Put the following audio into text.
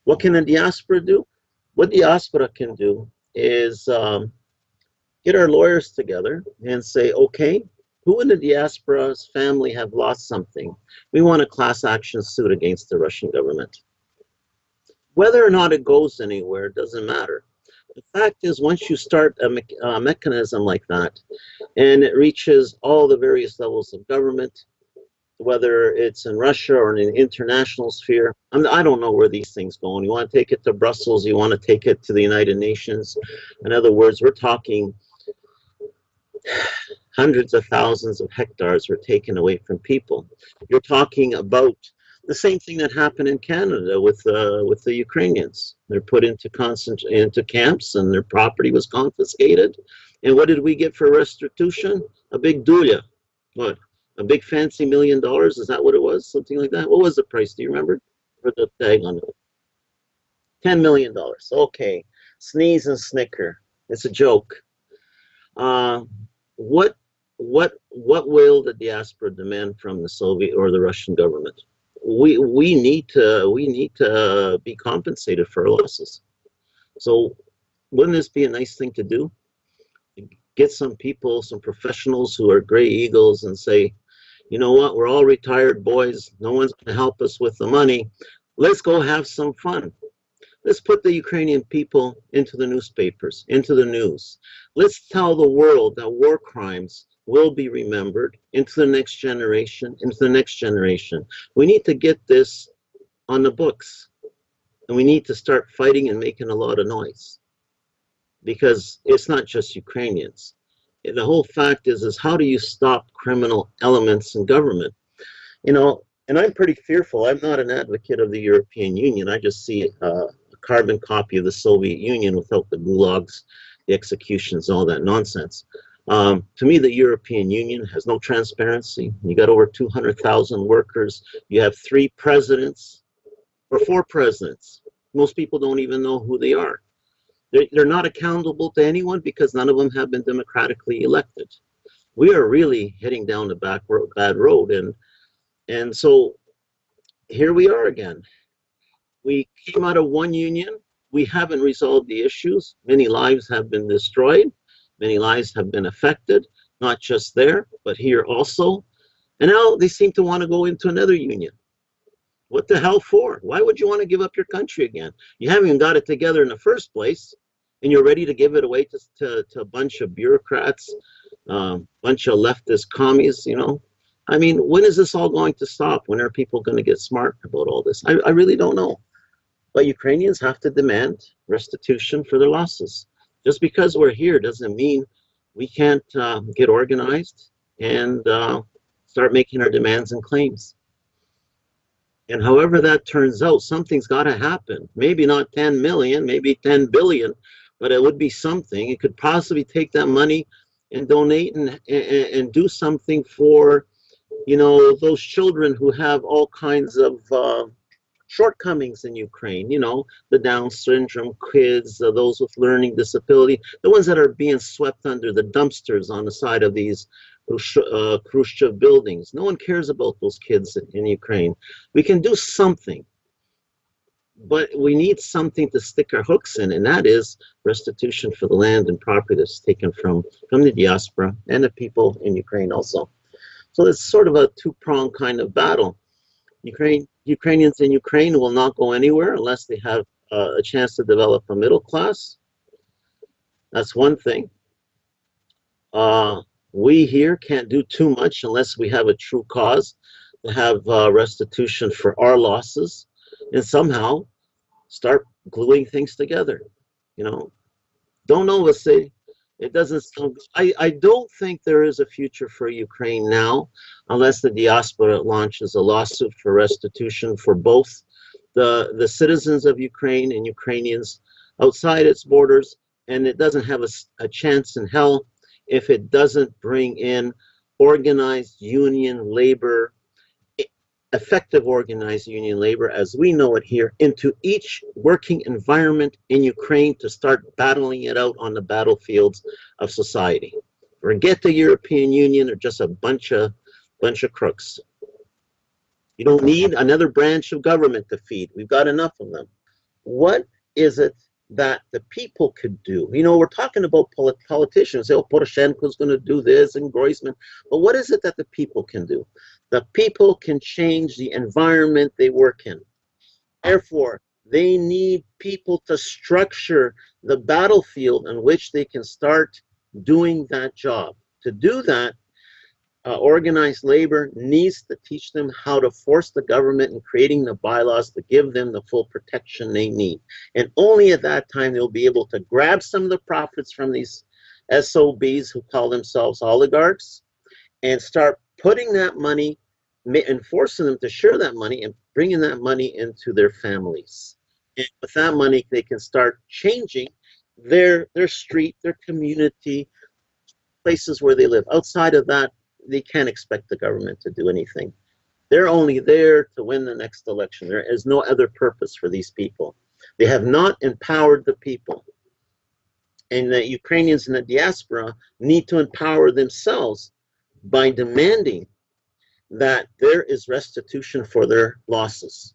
What can the diaspora do? What diaspora can do is get our lawyers together and say, okay, who in the diaspora's family have lost something? We want a class action suit against the Russian government. Whether or not it goes anywhere doesn't matter. The fact is, once you start a mechanism like that, and it reaches all the various levels of government, whether it's in Russia or in the international sphere, I don't know where these things go. You want to take it to Brussels, you want to take it to the United Nations. In other words, we're talking hundreds of thousands of hectares were taken away from people. You're talking about the same thing that happened in Canada with the Ukrainians. They're put into camps and their property was confiscated. And what did we get for restitution? A big dulia. What? A big fancy $1 million? Is that what it was? Something like that? What was the price? Do you remember? For the tag on it? $10 million. Okay. Sneeze and snicker. It's a joke. What will the diaspora demand from the Soviet or the Russian government? We need to be compensated for our losses. So wouldn't this be a nice thing to do? Get some people, some professionals who are gray eagles and say, you know what, we're all retired boys. No one's going to help us with the money. Let's go have some fun. Let's put the Ukrainian people into the newspapers, into the news. Let's tell the world that war crimes will be remembered into the next generation, We need to get this on the books. And we need to start fighting and making a lot of noise. Because it's not just Ukrainians. The whole fact is how do you stop criminal elements in government? You know, and I'm pretty fearful. I'm not an advocate of the European Union. I just see a carbon copy of the Soviet Union without the gulags, the executions, all that nonsense. To me, the European Union has no transparency. You got over 200,000 workers. You have 3 presidents or 4 presidents. Most people don't even know who they are. They're not accountable to anyone because none of them have been democratically elected. We are really heading down the bad road. And so here we are again. We came out of one union. We haven't resolved the issues. Many lives have been destroyed. Many lives have been affected, not just there, but here also. And now they seem to want to go into another union. What the hell for? Why would you want to give up your country again? You haven't even got it together in the first place, and you're ready to give it away to a bunch of bureaucrats, bunch of leftist commies, you know? I mean, when is this all going to stop? When are people going to get smart about all this? I really don't know. But Ukrainians have to demand restitution for their losses. Just because we're here doesn't mean we can't get organized and start making our demands and claims. And however that turns out, something's got to happen. Maybe not 10 million, maybe 10 billion, but it would be something. It could possibly take that money and donate and do something for, you know, those children who have all kinds of shortcomings in Ukraine, you know, the Down syndrome kids, those with learning disability, the ones that are being swept under the dumpsters on the side of these Khrushchev buildings. No one cares about those kids in Ukraine. We can do something, but we need something to stick our hooks in, and that is restitution for the land and property that's taken from the diaspora and the people in Ukraine also. So it's sort of a two-pronged kind of battle. Ukrainians in Ukraine will not go anywhere unless they have a chance to develop a middle class. That's one thing. We here can't do too much unless we have a true cause to have restitution for our losses and somehow start gluing things together. You know, don't overstate. It doesn't sound, I don't think there is a future for Ukraine now unless the diaspora launches a lawsuit for restitution for both the citizens of Ukraine and Ukrainians outside its borders, and it doesn't have a chance in hell if it doesn't bring in organized union labor, effective organized union labor as we know it here, into each working environment in Ukraine to start battling it out on the battlefields of society. Forget the European Union, they're just a bunch of crooks. You don't need another branch of government to feed. We've got enough of them. what is it that the people could do? You know, we're talking about politicians. Oh, Poroshenko's going to do this and Groisman. But what is it that the people can do? The people can change the environment they work in. Therefore, they need people to structure the battlefield in which they can start doing that job. To do that, organized labor needs to teach them how to force the government in creating the bylaws to give them the full protection they need. And only at that time they'll be able to grab some of the profits from these SOBs who call themselves oligarchs and start putting that money and forcing them to share that money and bringing that money into their families. And with that money, they can start changing their street, their community, places where they live. Outside of that, they can't expect the government to do anything. They're only there to win the next election. There is no other purpose for these people. They have not empowered the people. And the Ukrainians in the diaspora need to empower themselves by demanding that there is restitution for their losses.